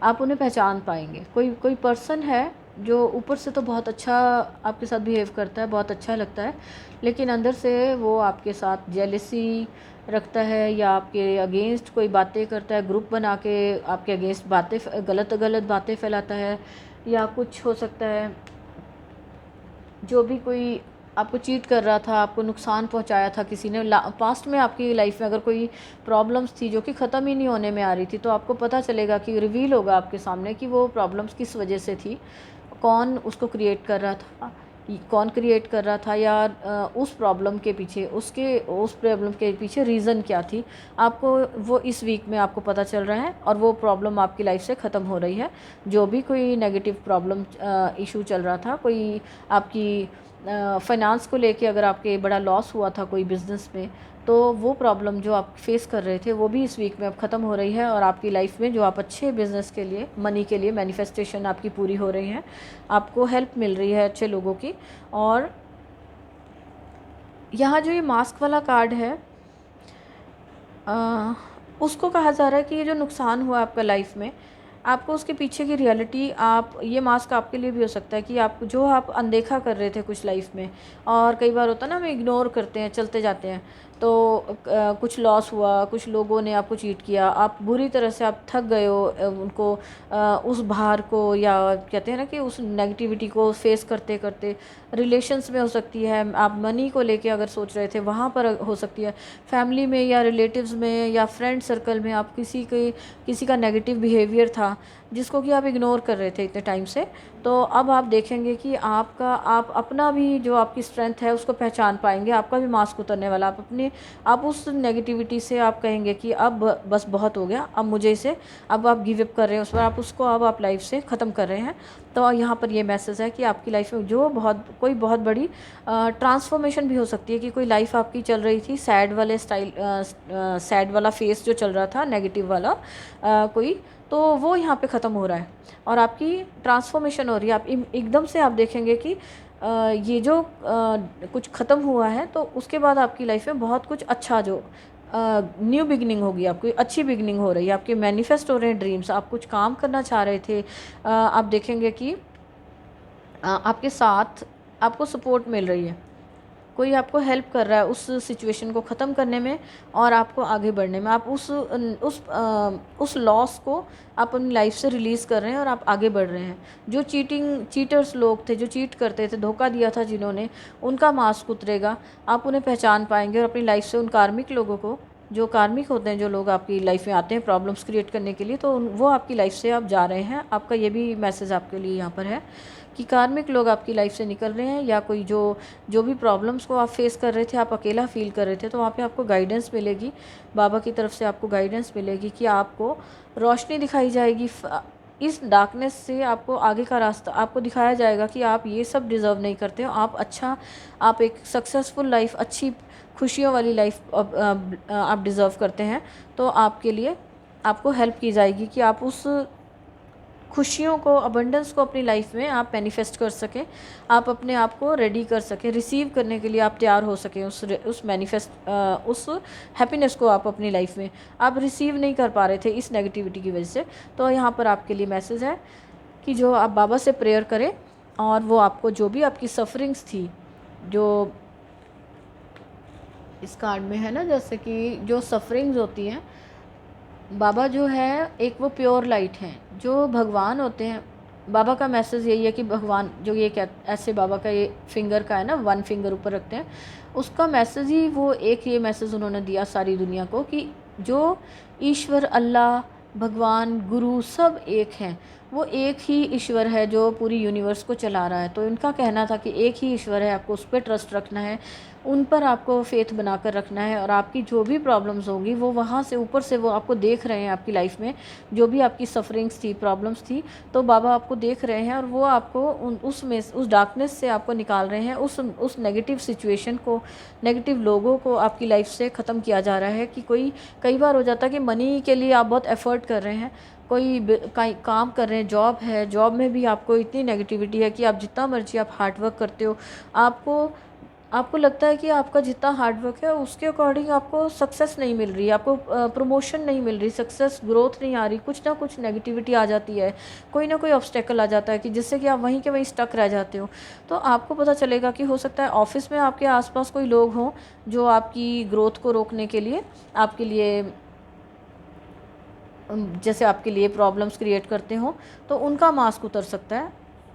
आप उन्हें पहचान पाएंगे। कोई पर्सन है जो ऊपर से तो बहुत अच्छा आपके साथ बिहेव करता है, बहुत अच्छा लगता है, लेकिन अंदर से वो आपके साथ जेलसी रखता है, या आपके अगेंस्ट कोई बातें करता है, ग्रुप बना के आपके अगेंस्ट गलत बातें फैलाता है, या कुछ हो सकता है जो भी कोई आपको चीट कर रहा था, आपको नुकसान पहुंचाया था किसी ने पास्ट में। आपकी लाइफ में अगर कोई प्रॉब्लम्स थी जो कि ख़त्म ही नहीं होने में आ रही थी, तो आपको पता चलेगा कि रिवील होगा आपके सामने कि वो प्रॉब्लम्स किस वजह से थी, कौन उसको क्रिएट कर रहा था, या उस प्रॉब्लम के पीछे उस प्रॉब्लम के पीछे रीज़न क्या थी। आपको वो इस वीक में आपको पता चल रहा है, और वो प्रॉब्लम आपकी लाइफ से ख़त्म हो रही है। जो भी कोई नेगेटिव प्रॉब्लम इशू चल रहा था, कोई आपकी फाइनेंस को लेके अगर आपके बड़ा लॉस हुआ था कोई बिज़नेस में, तो वो प्रॉब्लम जो आप फेस कर रहे थे वो भी इस वीक में अब ख़त्म हो रही है, और आपकी लाइफ में जो आप अच्छे बिज़नेस के लिए, मनी के लिए मैनिफेस्टेशन आपकी पूरी हो रही है, आपको हेल्प मिल रही है अच्छे लोगों की। और यहाँ जो ये मास्क वाला कार्ड है, उसको कहा जा रहा है कि ये जो नुकसान हुआ आपका लाइफ में, आपको उसके पीछे की रियलिटी, ये मास्क आपके लिए भी हो सकता है कि आप अनदेखा कर रहे थे कुछ लाइफ में, और कई बार होता है ना, हम इग्नोर करते हैं, चलते जाते हैं, तो कुछ लॉस हुआ, कुछ लोगों ने आपको चीट किया, आप बुरी तरह से आप थक गए हो उनको उस भार को, या कहते हैं ना कि उस नेगेटिविटी को फेस करते करते। रिलेशंस में हो सकती है, आप मनी को लेके अगर सोच रहे थे, वहाँ पर हो सकती है, फैमिली में या रिलेटिव्स में या फ्रेंड सर्कल में आप किसी का नेगेटिव बिहेवियर था जिसको कि आप इग्नोर कर रहे थे इतने टाइम से। तो अब आप देखेंगे कि आप अपना भी जो आपकी स्ट्रेंथ है उसको पहचान पाएंगे, आपका भी मास्क उतरने वाला। आप उस नेगेटिविटी से आप कहेंगे कि अब बस बहुत हो गया, अब आप गिव अप कर रहे हैं उस पर, आप लाइफ से ख़त्म कर रहे हैं। तो यहाँ पर ये मैसेज है कि आपकी लाइफ में कोई बहुत बड़ी ट्रांसफॉर्मेशन भी हो सकती है, कि कोई लाइफ आपकी चल रही थी सैड वाला फेस जो चल रहा था, नेगेटिव वाला तो वो यहाँ पे ख़त्म हो रहा है, और आपकी ट्रांसफॉर्मेशन हो रही है। आप एकदम से आप देखेंगे कि ये जो कुछ ख़त्म हुआ है, तो उसके बाद आपकी लाइफ में बहुत कुछ अच्छा, जो न्यू बिगनिंग होगी, आपकी अच्छी बिगनिंग हो रही है, आपके मैनिफेस्ट हो रहे हैं ड्रीम्स, आप कुछ काम करना चाह रहे थे, आप देखेंगे कि आपके साथ आपको सपोर्ट मिल रही है, कोई आपको हेल्प कर रहा है उस सिचुएशन को ख़त्म करने में और आपको आगे बढ़ने में। आप उस लॉस को आप अपनी लाइफ से रिलीज़ कर रहे हैं और आप आगे बढ़ रहे हैं। जो चीटर्स लोग थे, जो चीट करते थे, धोखा दिया था जिन्होंने, उनका मास्क उतरेगा, आप उन्हें पहचान पाएंगे, और अपनी लाइफ से उन कार्मिक लोगों को, जो कार्मिक होते हैं, जो लोग आपकी लाइफ में आते हैं प्रॉब्लम्स क्रिएट करने के लिए, तो वो आपकी लाइफ से आप जा रहे हैं। आपका ये भी मैसेज आपके लिए यहाँ पर है कि कार्मिक लोग आपकी लाइफ से निकल रहे हैं, या कोई जो भी प्रॉब्लम्स को आप फेस कर रहे थे, आप अकेला फील कर रहे थे, तो वहाँ पे आपको गाइडेंस मिलेगी, बाबा की तरफ से आपको गाइडेंस मिलेगी कि आपको रोशनी दिखाई जाएगी। इस डार्कनेस से आपको आगे का रास्ता आपको दिखाया जाएगा कि आप ये सब डिज़र्व नहीं करते हो, आप एक सक्सेसफुल लाइफ, अच्छी खुशियों वाली लाइफ आप डिज़र्व करते हैं। तो आपके लिए आपको हेल्प की जाएगी कि आप उस खुशियों को, अबंडेंस को अपनी लाइफ में आप मैनिफेस्ट कर सकें, आप अपने आप को रेडी कर सकें, रिसीव करने के लिए आप तैयार हो सकें उस हैप्पीनेस को आप अपनी लाइफ में आप रिसीव नहीं कर पा रहे थे इस नेगेटिविटी की वजह से। तो यहाँ पर आपके लिए मैसेज है कि जो आप बाबा से प्रेयर करें, और वो आपको जो भी आपकी सफरिंग्स थी, जो इस कार्ड में है ना, जैसे कि जो सफरिंग्स होती हैं, बाबा जो है एक वो प्योर लाइट हैं, जो भगवान होते हैं। बाबा का मैसेज यही है कि भगवान जो ये क्या ऐसे बाबा का ये फिंगर का है ना, वन फिंगर ऊपर रखते हैं, उसका मैसेज ही वो एक ये मैसेज उन्होंने दिया सारी दुनिया को कि जो ईश्वर, अल्लाह, भगवान, गुरु सब एक हैं। वो एक ही ईश्वर है जो पूरी यूनिवर्स को चला रहा है। तो इनका कहना था कि एक ही ईश्वर है, आपको उस पर ट्रस्ट रखना है, उन पर आपको फेथ बनाकर रखना है, और आपकी जो भी प्रॉब्लम्स होंगी वो वहाँ से ऊपर से वो आपको देख रहे हैं। आपकी लाइफ में जो भी आपकी सफरिंग्स थी, प्रॉब्लम्स थी, तो बाबा आपको देख रहे हैं और वो आपको उस डार्कनेस से आपको निकाल रहे हैं। उस नेगेटिव सिचुएशन को, नेगेटिव लोगों को आपकी लाइफ से ख़त्म किया जा रहा है। कि कई बार हो जाता है कि मनी के लिए आप बहुत एफर्ट कर रहे हैं, कोई काम कर रहे हैं, जॉब है, जॉब में भी आपको इतनी नेगेटिविटी है कि आप जितना मर्जी आप हार्ड वर्क करते हो, आपको लगता है कि आपका जितना हार्ड वर्क है उसके अकॉर्डिंग आपको सक्सेस नहीं मिल रही, आपको प्रमोशन नहीं मिल रही, सक्सेस ग्रोथ नहीं आ रही, कुछ ना कुछ नेगेटिविटी आ जाती है, कोई ना कोई ऑब्स्टेकल आ जाता है कि जिससे कि आप वहीं के वहीं स्टक रह जाते हो। तो आपको पता चलेगा कि हो सकता है ऑफिस में आपके आसपास कोई लोग हों जो आपकी ग्रोथ को रोकने के लिए, आपके लिए जैसे आपके लिए प्रॉब्लम्स क्रिएट करते हों, तो उनका मास्क उतर सकता है,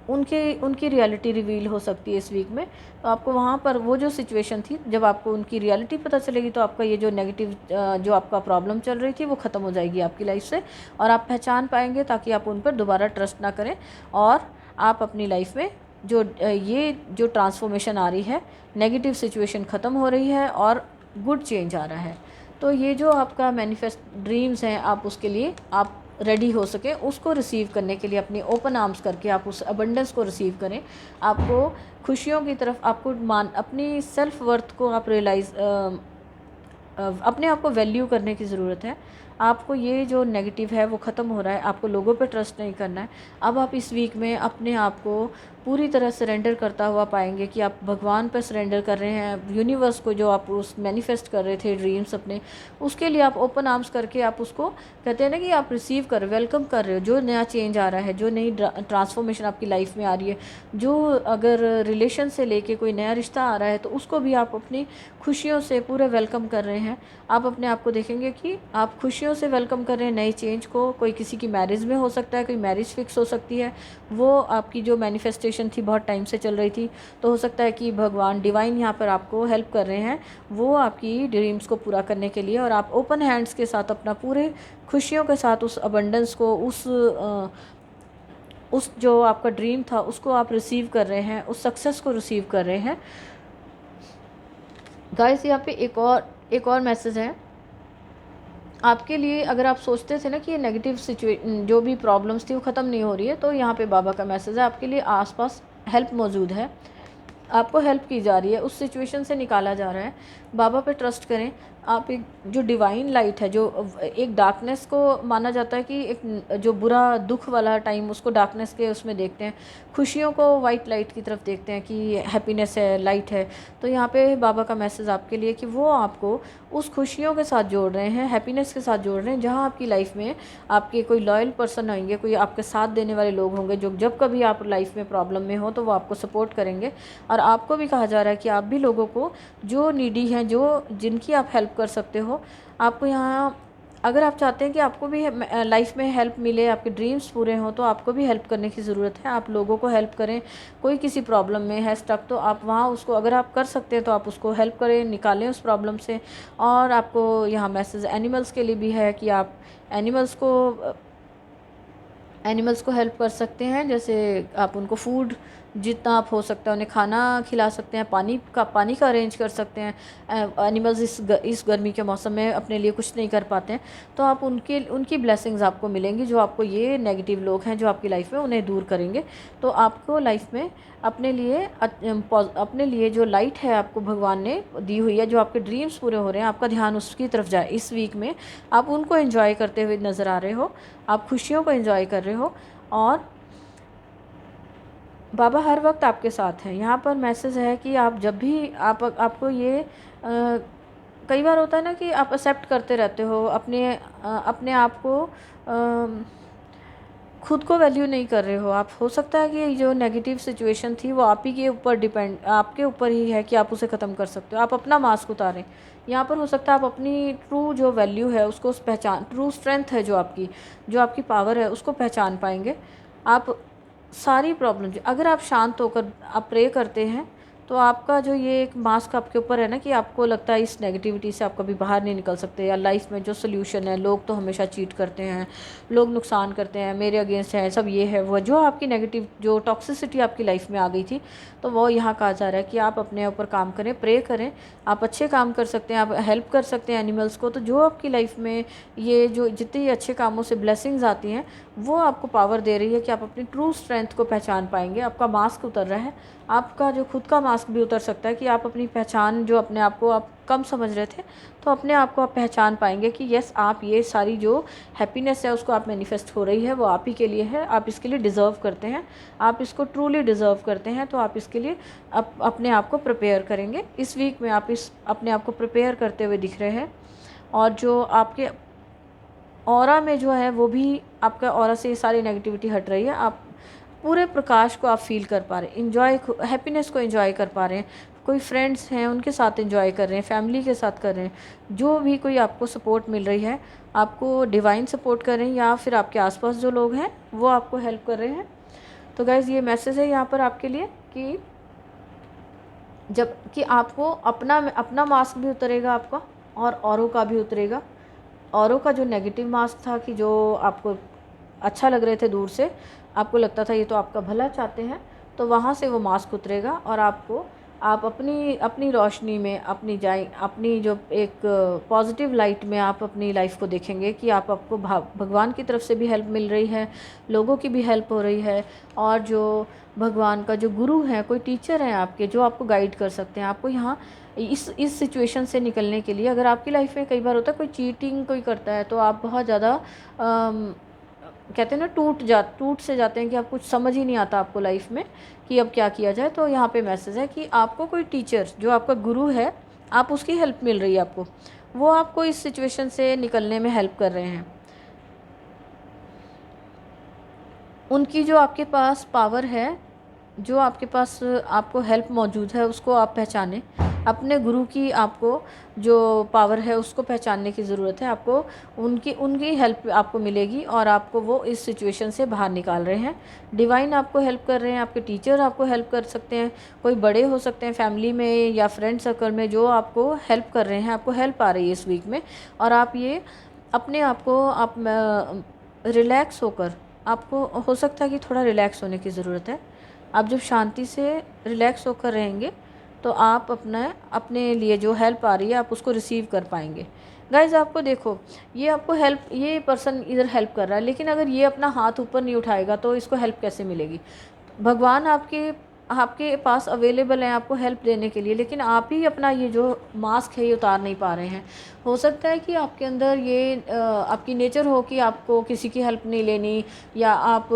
उनकी रियलिटी रिवील हो सकती है इस वीक में। तो आपको वहाँ पर वो जो सिचुएशन थी, जब आपको उनकी रियलिटी पता चलेगी तो आपका ये जो नेगेटिव जो आपका प्रॉब्लम चल रही थी वो ख़त्म हो जाएगी आपकी लाइफ से, और आप पहचान पाएंगे, ताकि आप उन पर दोबारा ट्रस्ट ना करें, और आप अपनी लाइफ में ये जो ट्रांसफॉर्मेशन आ रही है, नेगेटिव सिचुएशन ख़त्म हो रही है और गुड चेंज आ रहा है। तो ये जो आपका मैनिफेस्ट ड्रीम्स हैं, आप उसके लिए आप रेडी हो सके, उसको रिसीव करने के लिए अपनी ओपन आर्म्स करके आप उस अबंडेंस को रिसीव करें। आपको खुशियों की तरफ, आपको अपनी सेल्फ वर्थ को आप रियलाइज़, अपने आप को वैल्यू करने की ज़रूरत है। आपको ये जो नेगेटिव है वो ख़त्म हो रहा है, आपको लोगों पे ट्रस्ट नहीं करना है। अब आप इस वीक में अपने आप को पूरी तरह सरेंडर करता हुआ पाएंगे कि आप भगवान पर सरेंडर कर रहे हैं, यूनिवर्स को जो आप उस मैनिफेस्ट कर रहे थे ड्रीम्स अपने, उसके लिए आप ओपन आर्म्स करके आप उसको कहते हैं ना कि आप रिसीव कर, वेलकम कर रहे हो। जो नया चेंज आ रहा है, जो नई ट्रांसफॉर्मेशन आपकी लाइफ में आ रही है, जो अगर रिलेशन से लेके कोई नया रिश्ता आ रहा है तो उसको भी आप अपनी खुशियों से पूरे वेलकम कर रहे हैं। आप अपने आप को देखेंगे कि आप खुशियों से वेलकम कर रहे हैं नए चेंज को। कोई किसी की मैरिज में हो सकता है, कोई मैरिज फिक्स हो सकती है, वो आपकी जो मैनिफेस्टेशन थी बहुत टाइम से चल रही थी, तो हो सकता है कि भगवान डिवाइन यहाँ पर आपको हेल्प कर रहे हैं वो आपकी ड्रीम्स को पूरा करने के लिए, और आप ओपन हैंड्स के साथ अपना पूरे खुशियों के साथ उस अबंडेंस को, उस जो आपका ड्रीम था उसको आप रिसीव कर रहे हैं, उस सक्सेस को रिसीव कर रहे हैं। गाइस यहाँ पे एक और मैसेज है आपके लिए। अगर आप सोचते थे ना कि ये नेगेटिव सिचुएशन, जो भी प्रॉब्लम्स थी वो ख़त्म नहीं हो रही है, तो यहाँ पे बाबा का मैसेज है आपके लिए, आसपास हेल्प मौजूद है, आपको हेल्प की जा रही है, उस सिचुएशन से निकाला जा रहा है। बाबा पे ट्रस्ट करें। आप एक जो डिवाइन लाइट है, जो एक डार्कनेस को माना जाता है कि एक जो बुरा दुख वाला टाइम, उसको डार्कनेस के उसमें देखते हैं, खुशियों को वाइट लाइट की तरफ देखते हैं कि हैप्पीनेस है, लाइट है। तो यहाँ पे बाबा का मैसेज आपके लिए कि वो आपको उस खुशियों के साथ जोड़ रहे हैं, हैप्पीनेस के साथ जोड़ रहे हैं, जहाँ आपकी लाइफ में आपके कोई लॉयल पर्सन होंगे, कोई आपके साथ देने वाले लोग होंगे, जो जब कभी आप लाइफ में प्रॉब्लम में हो तो वो आपको सपोर्ट करेंगे। और आपको भी कहा जा रहा है कि आप भी लोगों को, जो नीडी हैं, जिनकी आप हेल्प कर सकते हो, आपको यहाँ, अगर आप चाहते हैं कि आपको भी लाइफ में हेल्प मिले, आपके ड्रीम्स पूरे हों, तो आपको भी हेल्प करने की ज़रूरत है। आप लोगों को हेल्प करें। कोई किसी प्रॉब्लम में है स्टक, तो आप वहाँ उसको, अगर आप कर सकते हैं तो आप उसको हेल्प करें, निकालें उस प्रॉब्लम से। और आपको यहाँ मैसेज एनिमल्स के लिए भी है कि आप एनिमल्स को हेल्प कर सकते हैं। जैसे आप उनको फूड, जितना आप हो सकता है उन्हें खाना खिला सकते हैं, पानी का अरेंज कर सकते हैं। एनिमल्स इस गर्मी के मौसम में अपने लिए कुछ नहीं कर पाते हैं, तो आप उनकी ब्लेसिंग्स आपको मिलेंगी, जो आपको ये नेगेटिव लोग हैं जो आपकी लाइफ में, उन्हें दूर करेंगे। तो आपको लाइफ में अपने लिए जो लाइट है आपको भगवान ने दी हुई है, जो आपके ड्रीम्स पूरे हो रहे हैं, आपका ध्यान उसकी तरफ जाए। इस वीक में आप उनको एंजॉय करते हुए नज़र आ रहे हो, आप खुशियों को एंजॉय कर रहे हो, और बाबा हर वक्त आपके साथ हैं। यहाँ पर मैसेज है कि आप जब भी आपको ये कई बार होता है ना कि आप एक्सेप्ट करते रहते हो अपने आप को, खुद को वैल्यू नहीं कर रहे हो आप। हो सकता है कि जो नेगेटिव सिचुएशन थी वो आप ही के ऊपर डिपेंड, आपके ऊपर ही है कि आप उसे ख़त्म कर सकते हो। आप अपना मास्क उतारें। यहाँ पर हो सकता है आप अपनी ट्रू जो वैल्यू है उसको पहचान, ट्रू स्ट्रेंथ है जो आपकी पावर है उसको पहचान पाएंगे। आप सारी प्रॉब्लम, अगर आप शांत होकर आप प्रे करते हैं तो आपका जो ये एक मास्क आपके ऊपर है ना कि आपको लगता है इस नेगेटिविटी से आप कभी बाहर नहीं निकल सकते, या लाइफ में जो सोल्यूशन है, लोग तो हमेशा चीट करते हैं, लोग नुकसान करते हैं, मेरे अगेंस्ट है, सब ये है वो, जो आपकी नेगेटिव जो टॉक्सिसिटी आपकी लाइफ में आ गई थी, तो वो यहाँ कहा जा रहा है कि आप अपने ऊपर काम करें, प्रे करें। आप अच्छे काम कर सकते हैं, आप हेल्प कर सकते हैं एनिमल्स को। तो जो आपकी लाइफ में ये जो जितनी अच्छे कामों से ब्लेसिंग्स आती हैं वो आपको पावर दे रही है कि आप अपनी ट्रू स्ट्रेंथ को पहचान पाएंगे। आपका मास्क उतर रहा है, आपका जो खुद का मास्क भी उतर सकता है कि आप अपनी पहचान, जो अपने आप को आप कम समझ रहे थे, तो अपने आप को आप पहचान पाएंगे कि यस, आप ये सारी जो हैप्पीनेस है उसको आप मैनिफेस्ट हो रही है वो आप ही के लिए है, आप इसके लिए डिज़र्व करते हैं, आप इसको ट्रूली डिज़र्व करते हैं। तो आप इसके लिए अपने आप को प्रिपेयर करेंगे। इस वीक में आप अपने आप को प्रिपेयर करते हुए दिख रहे हैं, और जो आपके ऑरा में जो है वो भी, आपका ऑरा से ये सारी नेगेटिविटी हट रही है। आप पूरे प्रकाश को आप फील कर पा रहे हैं, इन्जॉय, हैप्पीनेस को एंजॉय कर पा रहे हैं। कोई फ्रेंड्स हैं उनके साथ एंजॉय कर रहे हैं, फैमिली के साथ कर रहे हैं, जो भी कोई आपको सपोर्ट मिल रही है, आपको डिवाइन सपोर्ट कर रहे हैं, या फिर आपके आसपास जो लोग हैं वो आपको हेल्प कर रहे हैं। तो गाइज़ ये मैसेज है यहाँ पर आपके लिए कि जब कि आपको अपना मास्क भी उतरेगा आपका, और औरों का भी उतरेगा। औरों का जो नेगेटिव मास्क था कि जो आपको अच्छा लग रहे थे दूर से, आपको लगता था ये तो आपका भला चाहते हैं, तो वहाँ से वो मास्क उतरेगा, और आप अपनी रोशनी में अपनी जो एक पॉजिटिव लाइट में आप अपनी लाइफ को देखेंगे कि आपको भगवान की तरफ से भी हेल्प मिल रही है, लोगों की भी हेल्प हो रही है, और जो भगवान का जो गुरु है, कोई टीचर हैं आपके जो आपको गाइड कर सकते हैं आपको यहाँ इस सिचुएशन से निकलने के लिए। अगर आपकी लाइफ में कई बार होता है कोई चीटिंग कोई करता है, तो आप बहुत ज़्यादा कहते हैं ना टूट से जाते हैं कि आप कुछ समझ ही नहीं आता आपको लाइफ में कि अब क्या किया जाए। तो यहाँ पे मैसेज है कि आपको कोई टीचर जो आपका गुरु है, आप उसकी हेल्प मिल रही है आपको, वो आपको इस सिचुएशन से निकलने में हेल्प कर रहे हैं। उनकी जो आपके पास पावर है, जो आपके पास आपको हेल्प मौजूद है, उसको आप पहचानें। अपने गुरु की आपको जो पावर है उसको पहचानने की ज़रूरत है। आपको उनकी हेल्प आपको मिलेगी, और आपको वो इस सिचुएशन से बाहर निकाल रहे हैं। डिवाइन आपको हेल्प कर रहे हैं, आपके टीचर आपको हेल्प कर सकते हैं, कोई बड़े हो सकते हैं फैमिली में या फ्रेंड सर्कल में जो आपको हेल्प कर रहे हैं, आपको हेल्प आ रही है इस वीक में। और आप ये अपने आप को आप रिलैक्स होकर, आपको हो सकता है कि थोड़ा रिलैक्स होने की ज़रूरत है। आप जब शांति से रिलैक्स होकर रहेंगे तो आप अपने लिए जो हेल्प आ रही है आप उसको रिसीव कर पाएंगे। गाइज़ आपको देखो, ये पर्सन इधर हेल्प कर रहा है, लेकिन अगर ये अपना हाथ ऊपर नहीं उठाएगा तो इसको हेल्प कैसे मिलेगी। भगवान आपके पास अवेलेबल हैं आपको हेल्प देने के लिए, लेकिन आप ही अपना ये जो मास्क है ये उतार नहीं पा रहे हैं। हो सकता है कि आपके अंदर ये आपकी नेचर हो कि आपको किसी की हेल्प नहीं लेनी, या आप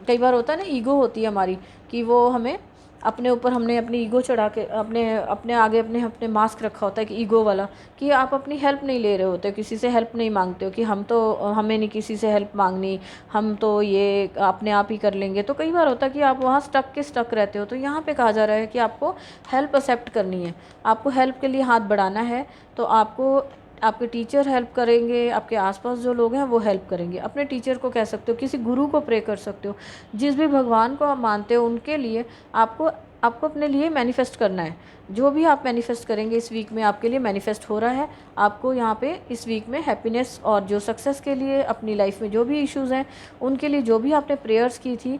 कई बार होता है ना, ईगो होती है हमारी कि वो हमें अपने ऊपर, हमने अपनी ईगो चढ़ा के अपने आगे अपने मास्क रखा होता है कि ईगो वाला, कि आप अपनी हेल्प नहीं ले रहे होते, किसी से हेल्प नहीं मांगते हो कि हमें नहीं किसी से हेल्प मांगनी, हम तो ये अपने आप ही कर लेंगे। तो कई बार होता है कि आप वहाँ स्टक रहते हो। तो यहाँ पे कहा जा रहा है कि आपको हेल्प एक्सेप्ट करनी है, आपको हेल्प के लिए हाथ बढ़ाना है। तो आपको आपके टीचर हेल्प करेंगे, आपके आसपास जो लोग हैं वो हेल्प करेंगे। अपने टीचर को कह सकते हो, किसी गुरु को प्रे कर सकते हो, जिस भी भगवान को आप मानते हो उनके लिए आपको अपने लिए मैनिफेस्ट करना है। जो भी आप मैनिफेस्ट करेंगे इस वीक में आपके लिए मैनिफेस्ट हो रहा है। आपको यहाँ पे इस वीक में हैप्पीनेस और जो सक्सेस के लिए, अपनी लाइफ में जो भी इश्यूज़ हैं उनके लिए जो भी आपने प्रेयर्स की थी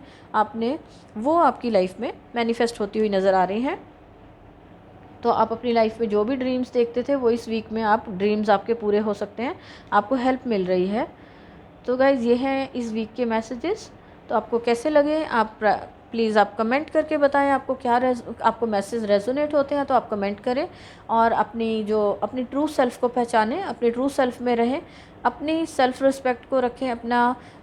वो आपकी लाइफ में मैनिफेस्ट होती हुई नज़र आ रही हैं। तो आप अपनी लाइफ में जो भी ड्रीम्स देखते थे वो इस वीक में ड्रीम्स आपके पूरे हो सकते हैं, आपको हेल्प मिल रही है। तो गाइज़ ये हैं इस वीक के मैसेजेस। तो आपको कैसे लगे आप प्लीज़ आप कमेंट करके बताएं, आपको मैसेज रेजोनेट होते हैं तो आप कमेंट करें, और अपनी ट्रू सेल्फ़ को पहचानें, अपनी ट्रू सेल्फ़ में रहें, अपनी सेल्फ़ रिस्पेक्ट को रखें।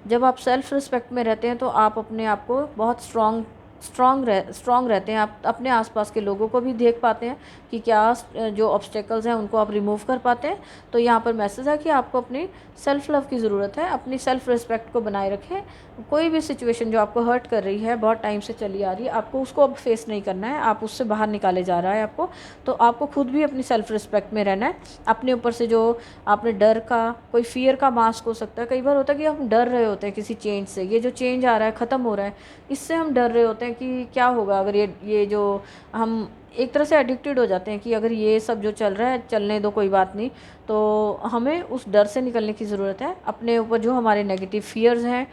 जब आप सेल्फ़ रिस्पेक्ट में रहते हैं तो आप अपने आप को बहुत स्ट्रॉन्ग स्ट्रॉन्ग रहते हैं। आप अपने आसपास के लोगों को भी देख पाते हैं कि क्या जो ऑब्स्टेकल्स हैं उनको आप रिमूव कर पाते हैं। तो यहाँ पर मैसेज है कि आपको अपनी सेल्फ़ लव की ज़रूरत है, अपनी सेल्फ़ रिस्पेक्ट को बनाए रखें। कोई भी सिचुएशन जो आपको हर्ट कर रही है, बहुत टाइम से चली आ रही है, आपको उसको अब फेस नहीं करना है, आप उससे बाहर निकाले जा रहा है आपको। तो आपको खुद भी अपनी सेल्फ़ रिस्पेक्ट में रहना है। अपने ऊपर से जो आपने डर का, कोई फ़ियर का मास्क हो सकता है, कई बार होता है कि हम डर रहे होते हैं किसी चेंज से, ये जो चेंज आ रहा है, ख़त्म हो रहा है, इससे हम डर रहे होते हैं कि क्या होगा अगर ये जो हम एक तरह से एडिक्टेड हो जाते हैं कि अगर ये सब जो चल रहा है चलने दो, कोई बात नहीं। तो हमें उस डर से निकलने की ज़रूरत है। अपने ऊपर जो हमारे नेगेटिव फियर्स हैं,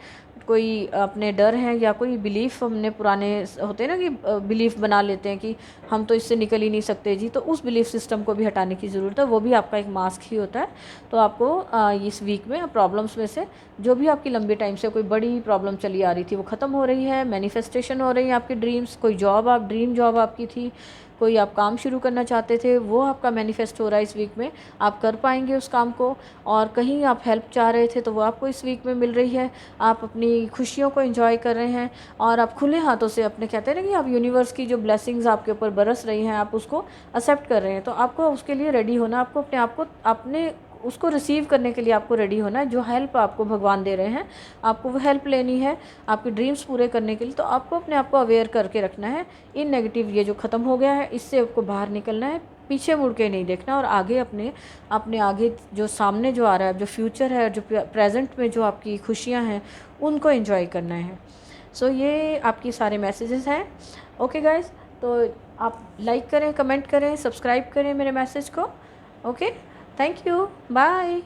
कोई अपने डर हैं या कोई बिलीफ हमने पुराने होते हैं ना कि बिलीफ बना लेते हैं कि हम तो इससे निकल ही नहीं सकते जी, तो उस बिलीफ सिस्टम को भी हटाने की ज़रूरत है। वो भी आपका एक मास्क ही होता है। तो आपको इस वीक में प्रॉब्लम्स में से जो भी आपकी लंबे टाइम से कोई बड़ी प्रॉब्लम चली आ रही थी वो ख़त्म हो रही है, मैनिफेस्टेशन हो रही है आपकी ड्रीम्स, कोई जॉब ड्रीम जॉब आपकी थी, कोई आप काम शुरू करना चाहते थे, वो आपका मैनिफेस्ट हो रहा है इस वीक में, आप कर पाएंगे उस काम को। और कहीं आप हेल्प चाह रहे थे तो वो आपको इस वीक में मिल रही है। आप अपनी खुशियों को एंजॉय कर रहे हैं और आप खुले हाथों से अपने, कहते हैं ना कि आप यूनिवर्स की जो ब्लेसिंग्स आपके ऊपर बरस रही हैं, आप उसको एक्सेप्ट कर रहे हैं। तो आपको उसके लिए रेडी होना, आपको अपने आप को अपने उसको रिसीव करने के लिए आपको रेडी होना है। जो हेल्प आपको भगवान दे रहे हैं, आपको वो हेल्प लेनी है आपके ड्रीम्स पूरे करने के लिए। तो आपको अपने आप को अवेयर करके रखना है। इन नेगेटिव ये जो ख़त्म हो गया है, इससे आपको बाहर निकलना है, पीछे मुड़ के नहीं देखना और आगे अपने आगे जो सामने जो आ रहा है, जो फ्यूचर है, जो प्रेजेंट में जो आपकी खुशियाँ हैं, उनको एंजॉय करना है। सो ये आपकी सारे मैसेजेस हैं। ओके गाइज, तो आप लाइक करें, कमेंट करें, सब्सक्राइब करें मेरे मैसेज को। Okay, thank you, bye.